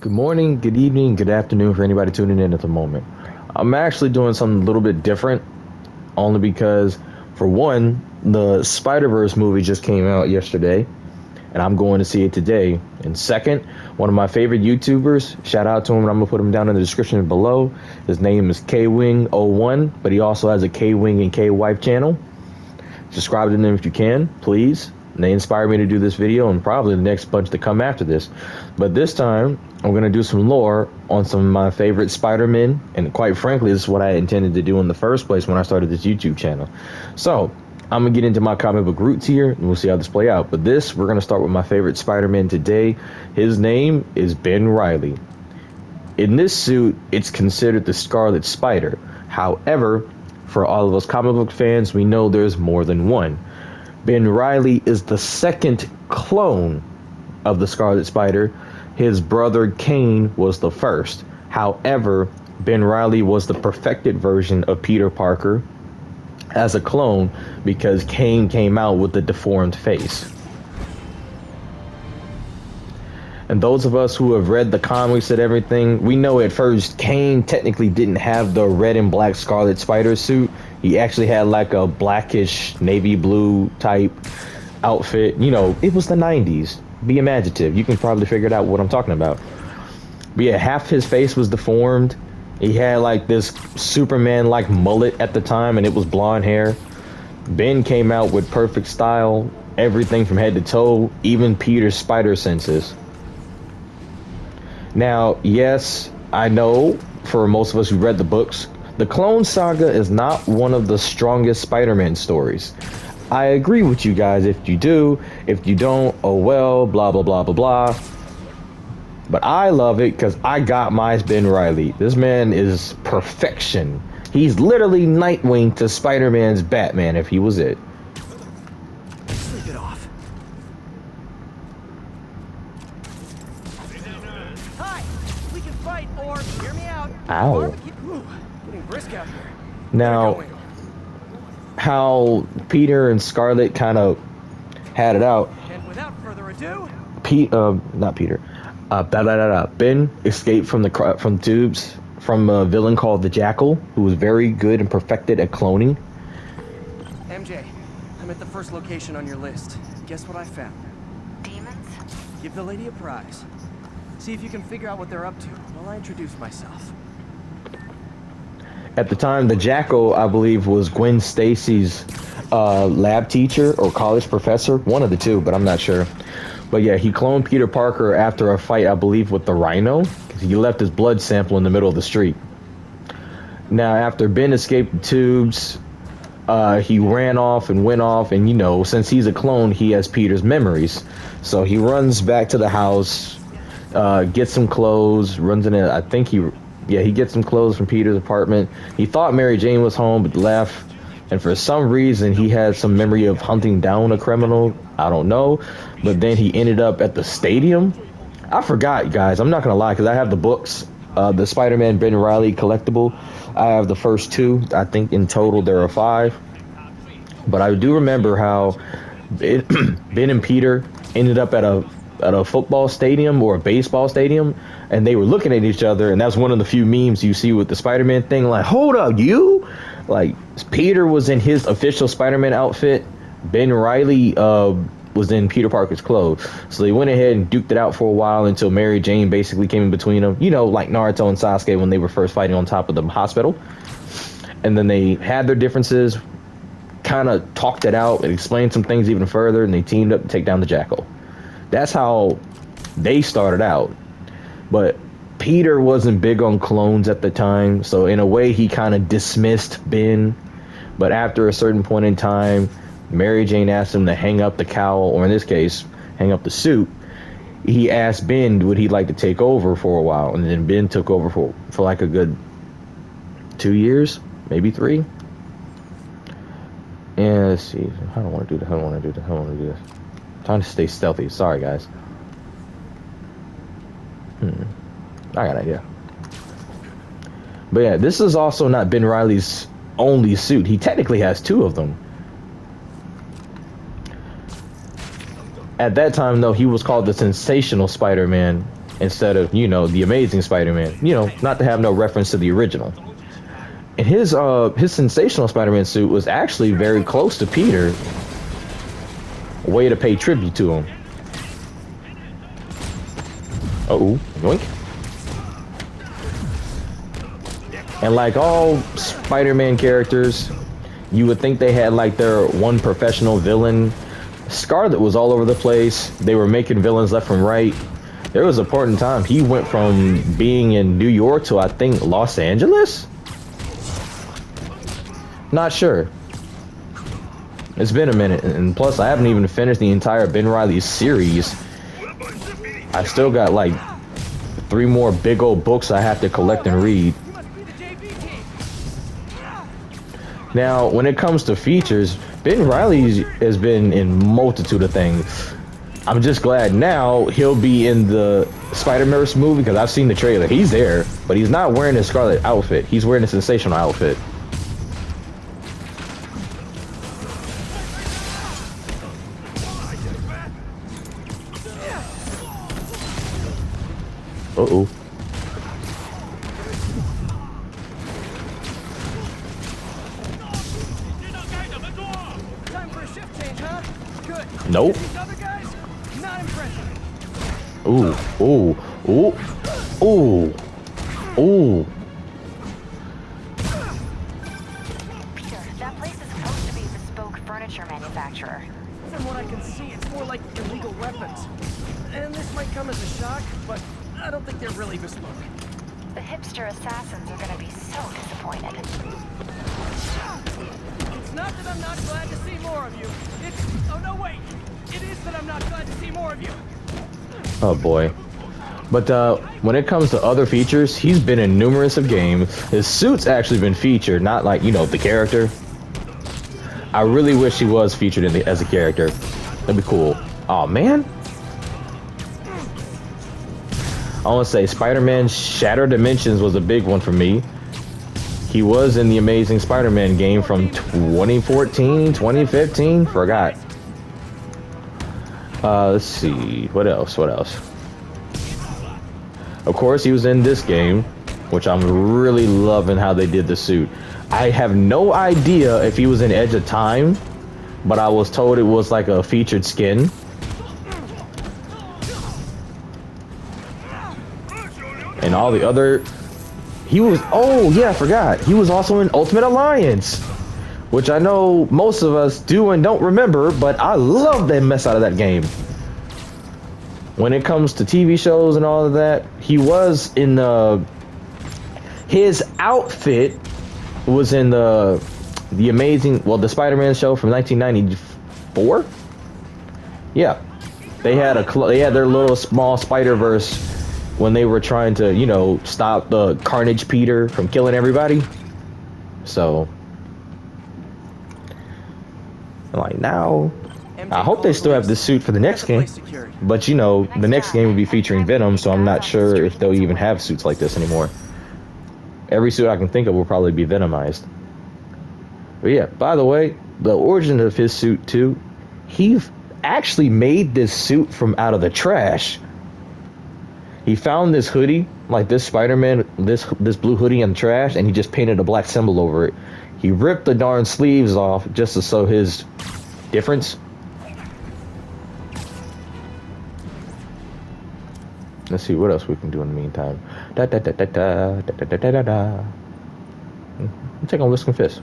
Good morning, good evening, good afternoon for anybody tuning in at the moment. I'm actually doing something a little bit different, only because, for one, the Spider-Verse movie just came out yesterday, and I'm going to see it today. And second, one of my favorite YouTubers, shout out to him, and I'm going to put him down in the description below. His name is KWing01, but he also has a KWing and K-Wife channel. Subscribe to them if you can, please. And they inspired me to do this video and probably the next bunch to come after this. But this time, I'm going to do some lore on some of my favorite Spider-Men. And quite frankly, this is what I intended to do in the first place when I started this YouTube channel. So, I'm going to get into my comic book roots here, and we'll see how this play out. But we're going to start with my favorite Spider-Man today. His name is Ben Reilly. In this suit, it's considered the Scarlet Spider. However, for all of us comic book fans, we know there's more than one. Ben Reilly is the second clone of the Scarlet Spider. His brother Kane was the first. However, Ben Reilly was the perfected version of Peter Parker as a clone because Kane came out with a deformed face. And those of us who have read the comics and everything, we know at first Kane technically didn't have the red and black Scarlet Spider suit. He actually had like a blackish navy blue type outfit. You know, it was the 90s. Be imaginative. You can probably figure out what I'm talking about. But yeah, half his face was deformed. He had like this Superman-like mullet at the time, and it was blonde hair. Ben came out with perfect style, everything from head to toe, even Peter's spider senses. Now, yes, I know for most of us who read the books, the Clone Saga is not one of the strongest Spider-Man stories. I agree with you guys if you do. If you don't, oh well, blah, blah, blah, blah, blah. But I love it because I got my Ben Reilly. This man is perfection. He's literally Nightwing to Spider-Man's Batman if he was it. Sleep it off. Hi, we can fight or hear me out. Ow. Getting brisk out here. Now, how Peter and Scarlet kind of had it out. And without further ado, Ben escaped from tubes from a villain called the Jackal, who was very good and perfected at cloning. MJ, I'm at the first location on your list. Guess what I found? Demons? Give the lady a prize. See if you can figure out what they're up to while I introduce myself. At the time, the Jackal, I believe, was Gwen Stacy's lab teacher or college professor. One of the two, but I'm not sure. But yeah, he cloned Peter Parker after a fight, I believe, with the Rhino, because he left his blood sample in the middle of the street. Now, after Ben escaped the tubes, he ran off and went off, and you know, since he's a clone, he has Peter's memories. So he runs back to the house, gets some clothes, runs in it. I think he gets some clothes from Peter's apartment. He thought Mary Jane was home, but left. And for some reason, he had some memory of hunting down a criminal. I don't know. But then he ended up at the stadium. I forgot, guys. I'm not going to lie, because I have the books. The Spider-Man Ben Reilly collectible. I have the first two. I think in total there are 5. But I do remember how Ben and Peter ended up at a football stadium or a baseball stadium, and they were looking at each other, and that's one of the few memes you see with the Spider-Man thing, like, hold up, you? Like, Peter was in his official Spider-Man outfit, Ben Reilly was in Peter Parker's clothes, so they went ahead and duked it out for a while until Mary Jane basically came in between them, you know, like Naruto and Sasuke when they were first fighting on top of the hospital. And then they had their differences, kind of talked it out and explained some things even further, and they teamed up to take down the Jackal. That's how they started out. But Peter wasn't big on clones at the time, so in a way he kind of dismissed Ben. But after a certain point in time, Mary Jane asked him to hang up the cowl, or in this case, hang up the suit. He asked Ben would he like to take over for a while, and then Ben took over for like a good 2 years, maybe 3. And let's see, I don't want to do this. Trying to stay stealthy. Sorry, guys. I got an idea. But yeah, this is also not Ben Reilly's only suit. He technically has 2 of them. At that time, though, he was called the Sensational Spider-Man. instead of, you know, the Amazing Spider-Man. You know, not to have no reference to the original. And his sensational Spider-Man suit was actually very close to Peter. A way to pay tribute to him. Uh-oh, yoink. And like all Spider-Man characters, you would think they had like their one professional villain. Scarlet was all over the place. They were making villains left and right. There was a point in time he went from being in New York to, I think, Los Angeles? Not sure. It's been a minute, and plus I haven't even finished the entire Ben Reilly series. I still got like 3 more big old books I have to collect and read. Now, when it comes to features, Ben Reilly has been in multitude of things. I'm just glad now he'll be in the Spider-Verse movie because I've seen the trailer. He's there, but he's not wearing his Scarlet outfit. He's wearing a sensational outfit. Uh-oh. Time for a shift change, huh? Good. Nope. These other guys, not impressive. Ooh, ooh, ooh, ooh, ooh. Peter, that place is supposed to be a bespoke furniture manufacturer. From what I can see, it's more like illegal weapons. And this might come as a shock, but I don't think they're really bespoke. The hipster assassins are gonna be so disappointed. It's not that I'm not glad to see more of you. It's... oh no, wait. It is that I'm not glad to see more of you. Oh boy. But when it comes to other features, he's been in numerous of games. His suit's actually been featured, not like, you know, the character. I really wish he was featured in as a character. That'd be cool. Oh man. I want to say Spider-Man Shattered Dimensions was a big one for me. He was in the Amazing Spider-Man game from 2014, 2015, forgot. Let's see, what else? Of course, he was in this game, which I'm really loving how they did the suit. I have no idea if he was in Edge of Time, but I was told it was like a featured skin. And all the other... He was... oh, yeah, I forgot. He was also in Ultimate Alliance, which I know most of us do and don't remember, but I love the mess out of that game. When it comes to TV shows and all of that, he was in the... his outfit was in the Amazing... well, the Spider-Man show from 1994? Yeah. They had their little small Spider-Verse when they were trying to, you know, stop the Carnage Peter from killing everybody. So, like now, I hope they still have this suit for the next game. But you know, the next game will be featuring Venom, so I'm not sure if they'll even have suits like this anymore. Every suit I can think of will probably be Venomized. But yeah, by the way, the origin of his suit too, he actually made this suit from out of the trash. He found this hoodie, like this Spider-Man, this blue hoodie in the trash, and he just painted a black symbol over it. He ripped the darn sleeves off just to show his difference. Let's see what else we can do in the meantime. Check on Whisk and Fist.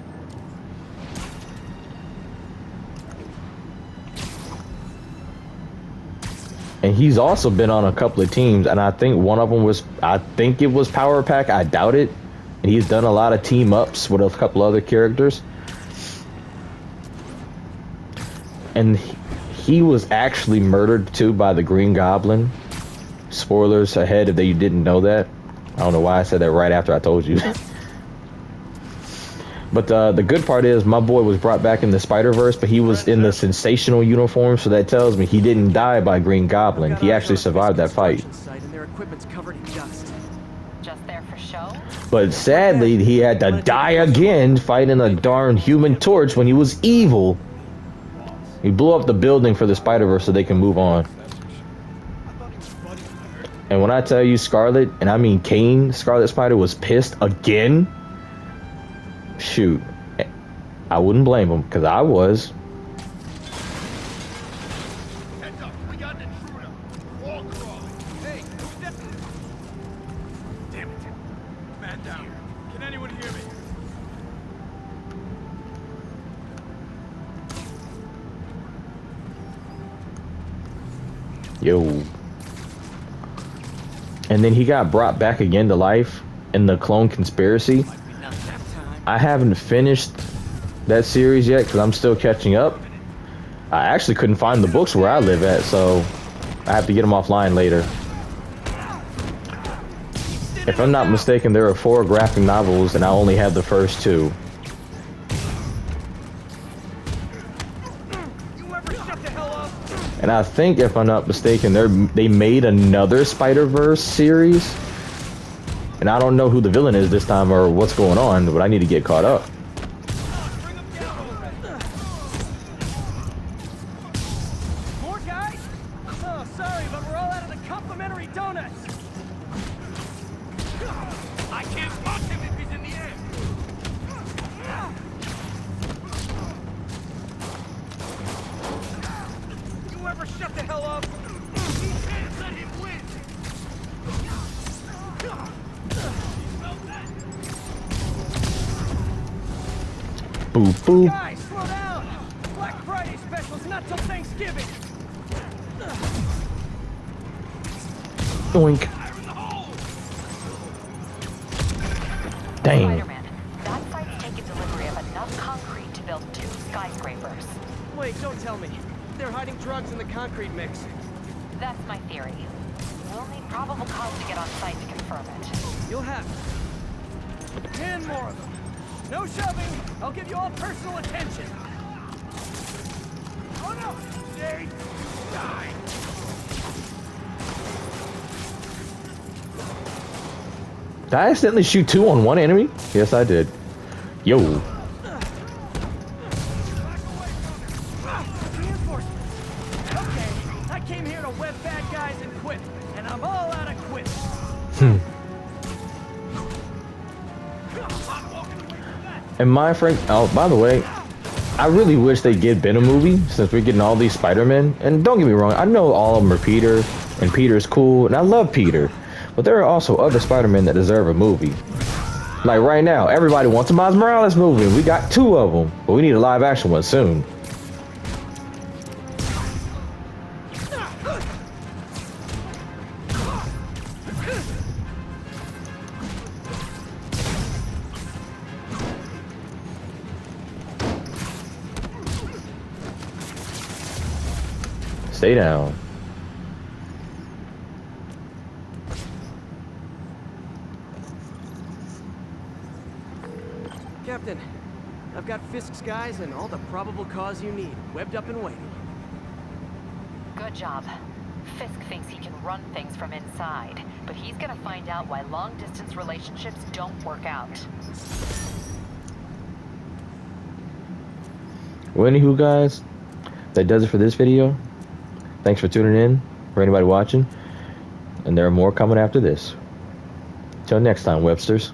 And he's also been on a couple of teams, and I think one of them was, I think it was Power Pack, I doubt it. And he's done a lot of team ups with a couple other characters. And he was actually murdered too by the Green Goblin. Spoilers ahead if you didn't know that. I don't know why I said that right after I told you. But the good part is my boy was brought back in the Spider-Verse, but he was in the sensational uniform, so that tells me he didn't die by Green Goblin. He actually survived that fight. Just there for show? But sadly, he had to die again fighting a darn Human Torch when he was evil. He blew up the building for the Spider-Verse so they can move on. And when I tell you Scarlet, and I mean Kane, Scarlet Spider was pissed again. Shoot, I wouldn't blame him because I was. Heads up, we got an intruder. Wall crawling. Hey, who's that? Damn it. Man down. Can anyone hear me? Yo. And then he got brought back again to life in the Clone Conspiracy. I haven't finished that series yet because I'm still catching up. I actually couldn't find the books where I live at, so I have to get them offline later. If I'm not mistaken, there are 4 graphic novels and I only have the first 2. And I think, if I'm not mistaken, they made another Spider-Verse series. And I don't know who the villain is this time or what's going on, but I need to get caught up. More guys? Oh, sorry, but we're all out of the complimentary donuts. I can't punch him if he's in the air. You ever shut the hell up? We can't let him win. Boop, boop. Guys, slow down! Black Friday special's not till Thanksgiving! Doink. Dang. Spider-Man, that site's taken delivery of enough concrete to build 2 skyscrapers. Wait, don't tell me. They're hiding drugs in the concrete mix. That's my theory. We'll need probable cause to get on site to confirm it. You'll have 10 more of them. No shoving. I'll give you all personal attention. Oh no! Stay. Die. Did I accidentally shoot 2 on 1 enemy? Yes, I did. Yo. Reinforcements. Okay, I came here to web bad guys and quit, and I'm all out of quit. And my friend, oh, by the way, I really wish they'd get Ben a movie since we're getting all these Spider-Men. And don't get me wrong, I know all of them are Peter, and Peter's cool, and I love Peter. But there are also other Spider-Men that deserve a movie. Like right now, everybody wants a Miles Morales movie. We got 2 of them, but we need a live action one soon. Stay down. Captain, I've got Fisk's guys and all the probable cause you need, webbed up and waiting. Good job. Fisk thinks he can run things from inside, but he's gonna find out why long-distance relationships don't work out. Well, anywho, guys, that does it for this video. Thanks for tuning in, for anybody watching. And there are more coming after this. Till next time, Websters.